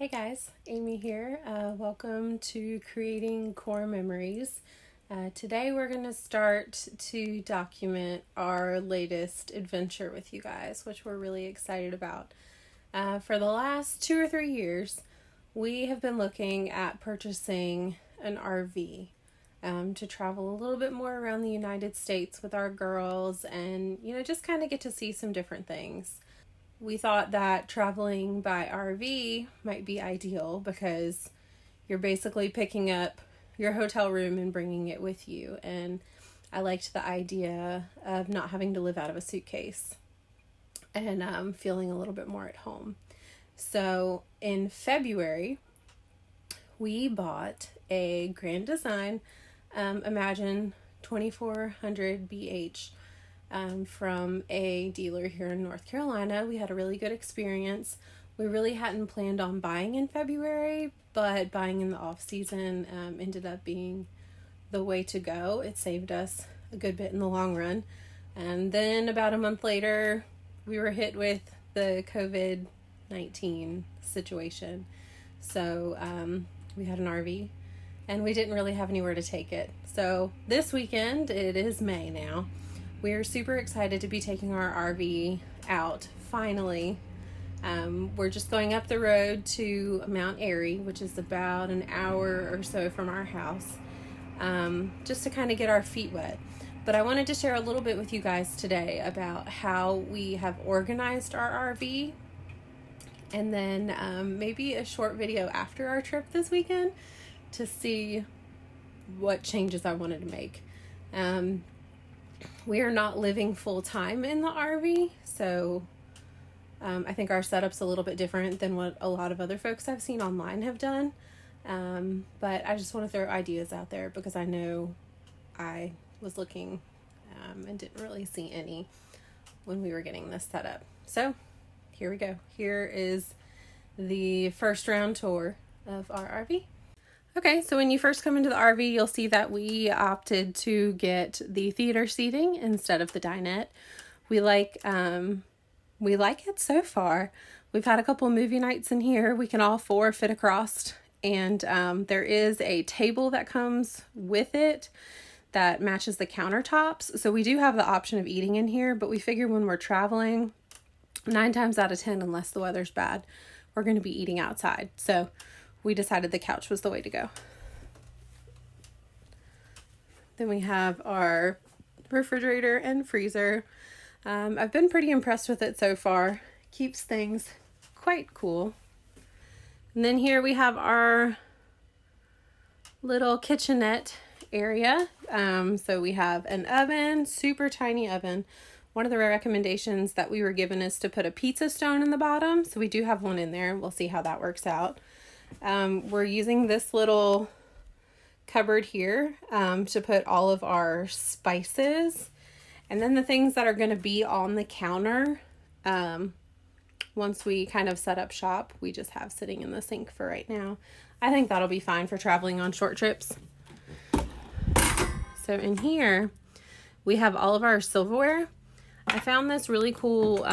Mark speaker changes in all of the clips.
Speaker 1: Hey guys, Amy here. Welcome to Creating Core Memories. Today we're going to start to document our latest adventure with you guys, which we're really excited about. For the last 2 or 3 years, we have been looking at purchasing an RV to travel a little bit more around the United States with our girls and, just kind of get to see some different things. We thought that traveling by RV might be ideal because you're basically picking up your hotel room and bringing it with you. And I liked the idea of not having to live out of a suitcase and feeling a little bit more at home. So in February, we bought a Grand Design Imagine 2400 BH from a dealer here in North Carolina. We had a really good experience. We really hadn't planned on buying in February, but buying in the off season ended up being the way to go. It saved us a good bit in the long run. And then about a month later, we were hit with the COVID-19 situation. So we had an RV and we didn't really have anywhere to take it. So this weekend, it is May now, we're super excited to be taking our RV out, finally. We're just going up the road to Mt Airy, which is about an hour or so from our house, just to kind of get our feet wet. But I wanted to share a little bit with you guys today about how we have organized our RV, and then maybe a short video after our trip this weekend to see what changes I wanted to make. We are not living full time in the RV, so I think our setup's a little bit different than what a lot of other folks I've seen online have done. But I just want to throw ideas out there because I know I was looking and didn't really see any when we were getting this set up. So here we go. Here is the first round tour of our RV. Okay, so when you first come into the RV, you'll see that we opted to get the theater seating instead of the dinette. We like it so far. We've had a couple of movie nights in here. We can all four fit across, and there is a table that comes with it that matches the countertops. So we do have the option of eating in here, but we figure when we're traveling, 9 times out of 10, unless the weather's bad, we're going to be eating outside. So we decided the couch was the way to go. Then we have our refrigerator and freezer. I've been pretty impressed with it so far. Keeps things quite cool. And then here we have our little kitchenette area. So we have an oven, super tiny oven. One of the recommendations that we were given is to put a pizza stone in the bottom. So we do have one in there. We'll see how that works out. We're using this little cupboard here to put all of our spices, and then the things that are going to be on the counter once we kind of set up shop, we just have sitting in the sink for right now. I think that'll be fine for traveling on short trips. So in here we have all of our silverware. I found this really cool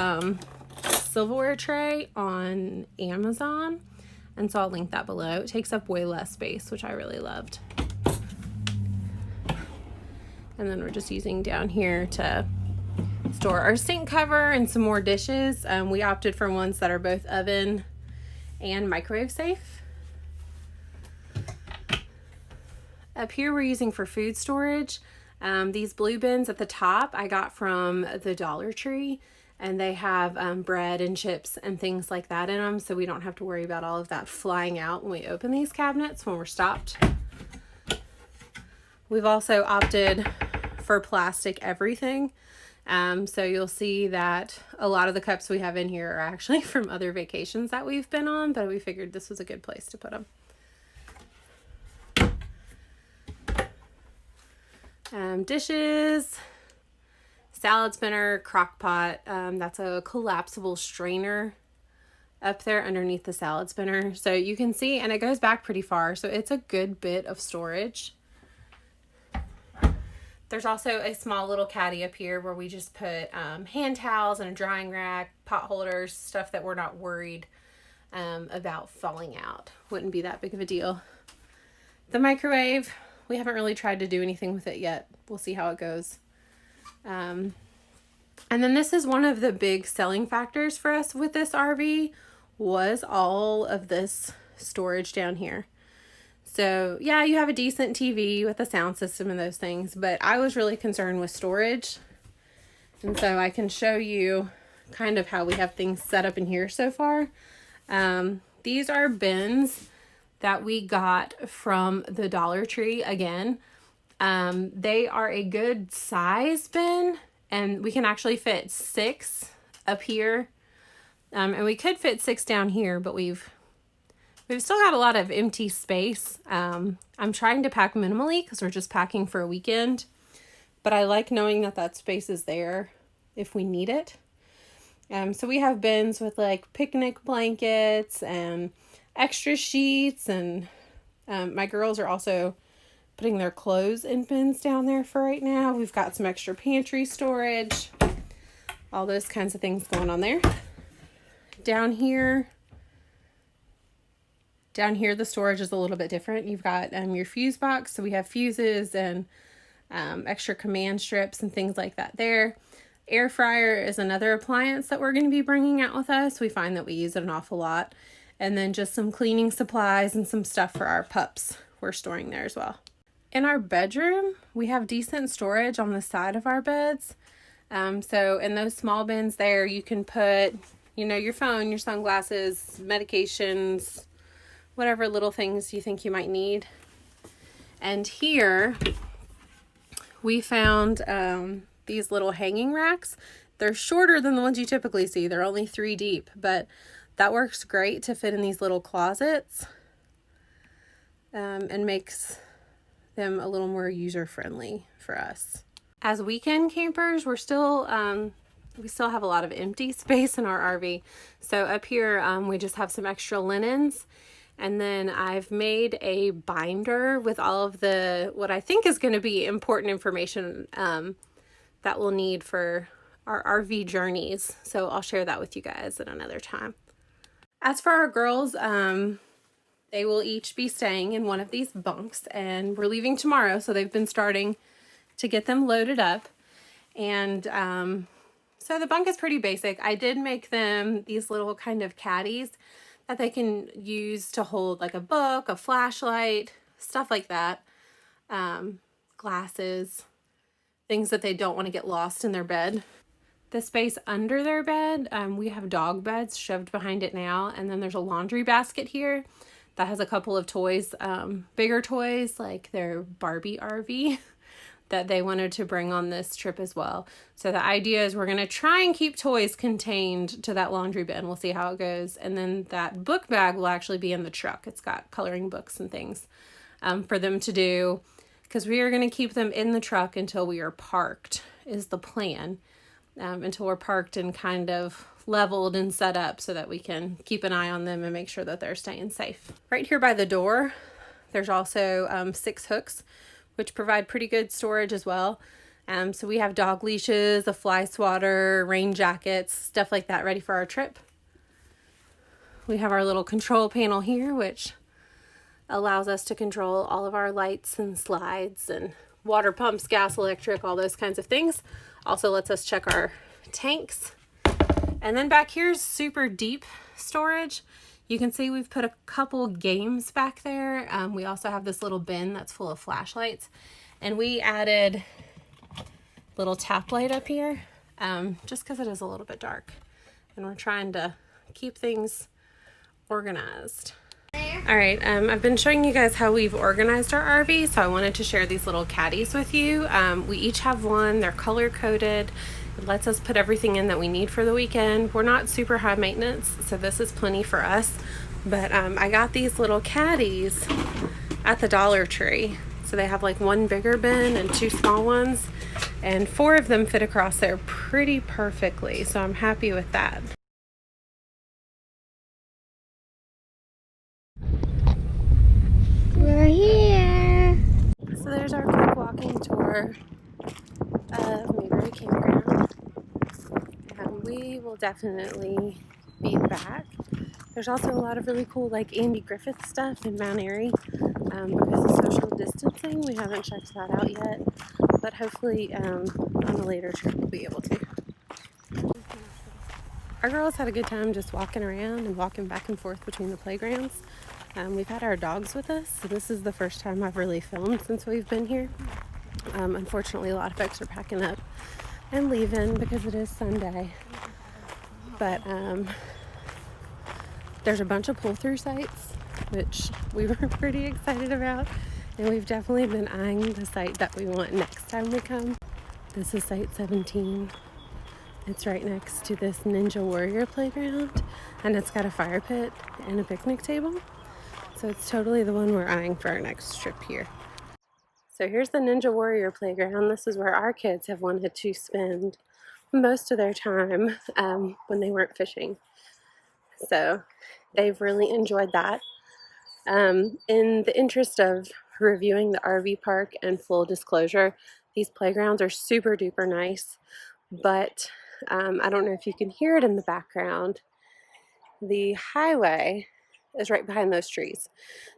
Speaker 1: silverware tray on Amazon, and so I'll link that below. It takes up way less space, which I really loved. And then we're just using down here to store our sink cover and some more dishes. We opted for ones that are both oven and microwave safe. Up here we're using for food storage. These blue bins at the top I got from the Dollar Tree. And they have bread and chips and things like that in them, so we don't have to worry about all of that flying out when we open these cabinets when we're stopped. We've also opted for plastic everything. So you'll see that a lot of the cups we have in here are actually from other vacations that we've been on, but we figured this was a good place to put them. Dishes. Salad spinner, crock pot, that's a collapsible strainer up there underneath the salad spinner. So you can see, and it goes back pretty far, so it's a good bit of storage. There's also a small little caddy up here where we just put hand towels and a drying rack, pot holders, stuff that we're not worried about falling out. Wouldn't be that big of a deal. The microwave, we haven't really tried to do anything with it yet. We'll see how it goes. And then this is one of the big selling factors for us with this RV, was all of this storage down here. So yeah, you have a decent TV with a sound system and those things, but I was really concerned with storage. And so I can show you kind of how we have things set up in here so far. These are bins that we got from the Dollar Tree again. They are a good size bin, and we can actually fit 6 up here. And we could fit 6 down here, but we've still got a lot of empty space. I'm trying to pack minimally because we're just packing for a weekend, but I like knowing that that space is there if we need it. So we have bins with like picnic blankets and extra sheets, and my girls are also putting their clothes in bins down there for right now. We've got some extra pantry storage, all those kinds of things going on there. Down here, the storage is a little bit different. You've got your fuse box, so we have fuses and extra command strips and things like that there. Air fryer is another appliance that we're going to be bringing out with us. We find that we use it an awful lot. And then just some cleaning supplies and some stuff for our pups we're storing there as well. In our bedroom, we have decent storage on the side of our beds. So in those small bins there, you can put, your phone, your sunglasses, medications, whatever little things you think you might need. And here we found these little hanging racks. They're shorter than the ones you typically see. They're only 3 deep, but that works great to fit in these little closets, and makes them a little more user-friendly for us. As weekend campers, we still have a lot of empty space in our RV. So up here, we just have some extra linens. And then I've made a binder with all of what I think is going to be important information that we'll need for our RV journeys. So I'll share that with you guys at another time. As for our girls, they will each be staying in one of these bunks, and we're leaving tomorrow, so they've been starting to get them loaded up. And so the bunk is pretty basic. I did make them these little kind of caddies that they can use to hold like a book, a flashlight, stuff like that, glasses, things that they don't want to get lost in their bed. The space under their bed, we have dog beds shoved behind it now, and then there's a laundry basket here that has a couple of toys, bigger toys like their Barbie RV that they wanted to bring on this trip as well. So the idea is we're going to try and keep toys contained to that laundry bin. We'll see how it goes. And then that book bag will actually be in the truck. It's got coloring books and things for them to do, because we are going to keep them in the truck until we are parked is the plan. Until we're parked and kind of leveled and set up so that we can keep an eye on them and make sure that they're staying safe. Right here by the door, there's also 6 hooks, which provide pretty good storage as well. So we have dog leashes, a fly swatter, rain jackets, stuff like that ready for our trip. We have our little control panel here, which allows us to control all of our lights and slides and water pumps, gas, electric, all those kinds of things. Also lets us check our tanks. And then back here's super deep storage. You can see we've put a couple games back there. We also have this little bin that's full of flashlights. And we added a little tap light up here just because it is a little bit dark. And we're trying to keep things organized. All right, I've been showing you guys how we've organized our RV, so I wanted to share these little caddies with you. We each have one. They're color-coded. It lets us put everything in that we need for the weekend. We're not super high maintenance, so this is plenty for us. But I got these little caddies at the Dollar Tree. So they have like 1 bigger bin and 2 small ones, and 4 of them fit across there pretty perfectly, so I'm happy with that.
Speaker 2: We're here.
Speaker 1: So there's our quick walking tour of Mayberry Campground. We will definitely be back. There's also a lot of really cool like Andy Griffith stuff in Mt Airy. Because of social distancing, we haven't checked that out yet, but hopefully on a later trip we'll be able to. Our girls had a good time just walking around and walking back and forth between the playgrounds. We've had our dogs with us, so this is the first time I've really filmed since we've been here. Unfortunately, a lot of folks are packing up and leaving because it is Sunday. But there's a bunch of pull-through sites, which we were pretty excited about. And we've definitely been eyeing the site that we want next time we come. This is site 17. It's right next to this Ninja Warrior playground, and it's got a fire pit and a picnic table. So it's totally the one we're eyeing for our next trip here. So here's the Ninja Warrior playground. This is where our kids have wanted to spend most of their time when they weren't fishing. So they've really enjoyed that. In the interest of reviewing the RV park and full disclosure, these playgrounds are super duper nice, but I don't know if you can hear it in the background. The highway is right behind those trees.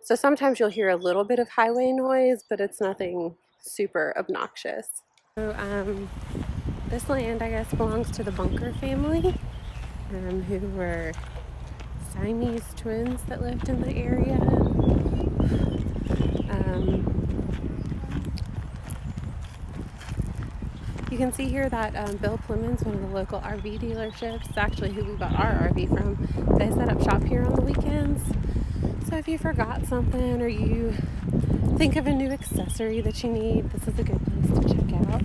Speaker 1: So sometimes you'll hear a little bit of highway noise, but it's nothing super obnoxious. So this land, I guess, belongs to the Bunker family, who were Siamese twins that lived in the area. You can see here that Bill Plemons, one of the local RV dealerships, actually who we bought our RV from, they set up shop here on the weekends. So if you forgot something or you think of a new accessory that you need, this is a good place to check out.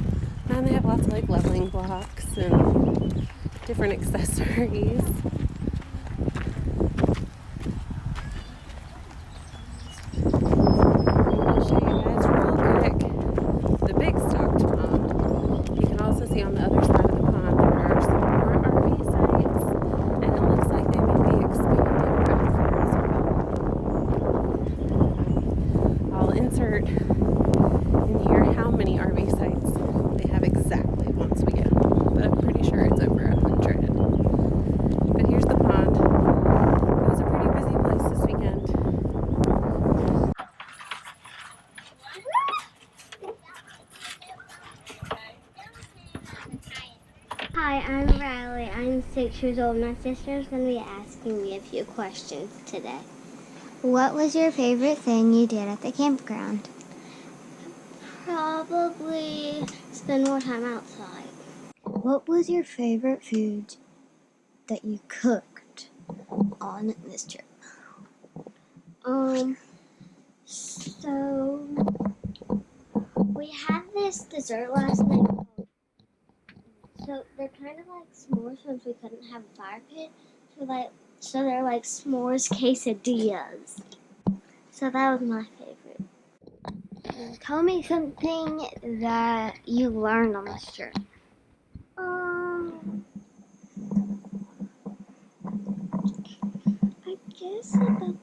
Speaker 1: And they have lots of like leveling blocks and different accessories. On the other side of the pond there are some more RV sites, and it looks like they may be expanding back there as well. I'll insert in here how many RV sites they have exactly once we get home, but I'm pretty sure it's over 100. But here's the pond. It was a pretty busy place this weekend.
Speaker 2: Hi, I'm Riley. I'm 6 years old. My sister's going to be asking me a few questions today.
Speaker 3: What was your favorite thing you did at the campground?
Speaker 2: Probably spend more time outside.
Speaker 3: What was your favorite food that you cooked on this trip?
Speaker 2: So we had this dessert last night. So they're kind of like s'mores since we couldn't have a fire pit. So they're like s'mores quesadillas. So that was my favorite.
Speaker 3: Tell me something that you learned on this trip.
Speaker 2: I guess about